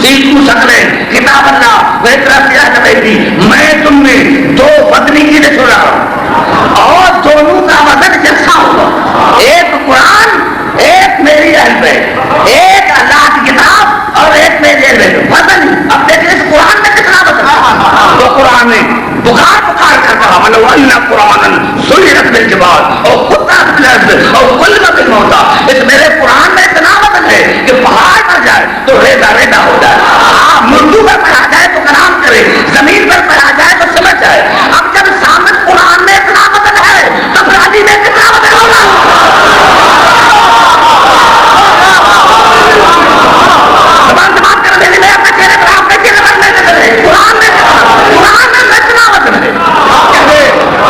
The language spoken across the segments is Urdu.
سیکھوں سکلے کتاب اللہ میں تم میں دو بدنی چیزیں چھوڑا اور دونوں کا وزن جیسا ہوگا. ایک قرآن، ایک میری اہل بیت، ایک اللہ کی کتاب اور ایک میری اہل بیت. وزن اب دیکھیں اس قرآن میں کتنا وزن. تو قرآن میں بخار کر کہا ملو اللہ قرآن سیرت بالجبال اور خطہ بالارض اور کلمہ بالموتى. اس میرے قرآن میں اتنا وزن ہے کہ پہاڑ پر جائے تو ریزہ ریزہ ہو جائے. مردو پر پڑھا جائے تو کلام کرے، زمین پر پڑھا جائے تو سمجھ جائے. اب جب سامنے قرآن میں اتنا وزن ہے تو برادری میں کتنا وزن ہوگا. زبان کر دینے میں اپنے چہرے پر آپ کے چہرے پر نہیں کرے. قرآن میں اتنا وزن ہے.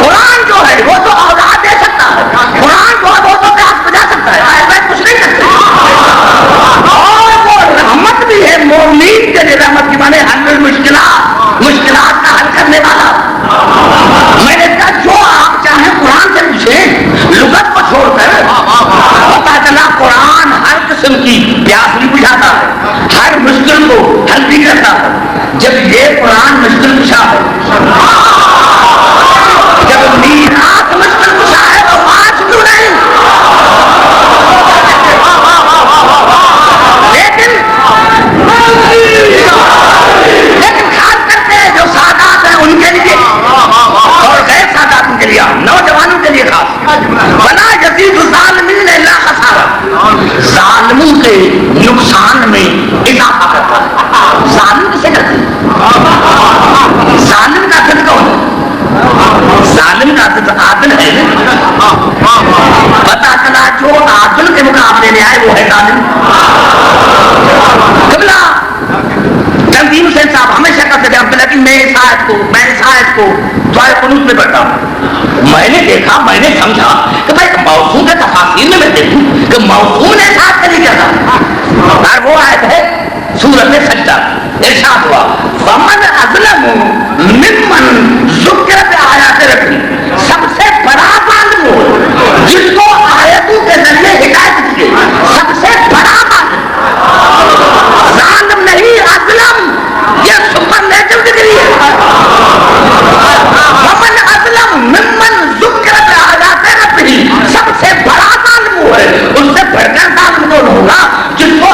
قرآن جو ہے وہ تو اولاد دے سکتا ہے. قرآن جو ہے وہ تو پیاس بجا سکتا ہے. میں کچھ نہیں کر سکتا. اور وہ رحمت بھی ہے مومنین کے لیے. رحمت کی معنی حل مشکلات کا حل کرنے والا. میں نے کہا جو آپ چاہیں قرآن سے پوچھیں، لغت کو چھوڑ کر پتا چلا قرآن ہر قسم کی پیاس بھی بجھاتا ہے، ہر مشکل کو حل بھی کرتا ہے. جب یہ قرآن مشکل کشا ہے، جب میراث مشکل کشا ہے تو آج کیوں نہیں. لیکن خاص کرتے ہیں جو سادات ہیں ان کے لیے اور غیر سادات کے لیے، نوجوانوں کے لیے خاص. بنا یزید الظالمین الا خسارا. ظالموں کے نقصان میں اضافہ کرتا ہے. ظالم کسے کہتے ہیں؟ ظالم کا ضد کون ہے؟ ظالم کا ضد عادل ہے. پتا چلا جو عادل کے مقابلے میں آئے وہ ہے ظالم. قبلہ تنظیم حسین صاحب ہمیشہ کہتے تھے کہ میں اس آیت کو دعائے قنوت میں پڑھتا ہوں. میں نے دیکھا، میں نے سمجھا کہ بھائی موضوع کے تفاصیل میں دیکھوں کہ موضوع نے ساتھ کری کیا تھا. اور وہ آیت ہے سورۃ سجدہ. ارشاد ہوا ومن اظلم ممن ذکر بآیات ربہ. سب سے بڑا ظالم ہو جس کو آیتوں کے ذریعے ہدایت کی گئی. سب سے بڑا ظالم نہیں، اظلم. یہ سپرلیٹو ڈگری ہے. ومن اظلم ممن ذکر بآیات ربہ. سب سے بڑا ظالم وہ ہے، اس سے بڑھ کر ظالم کون ہوگا جس کو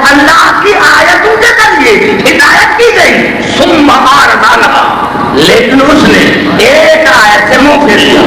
اللہ کی آیتوں کے ذریعے ہدایت کی گئی. ثم اعرض عنہا، لیکن اس نے ایک آیت سے منہ پھیر لیا.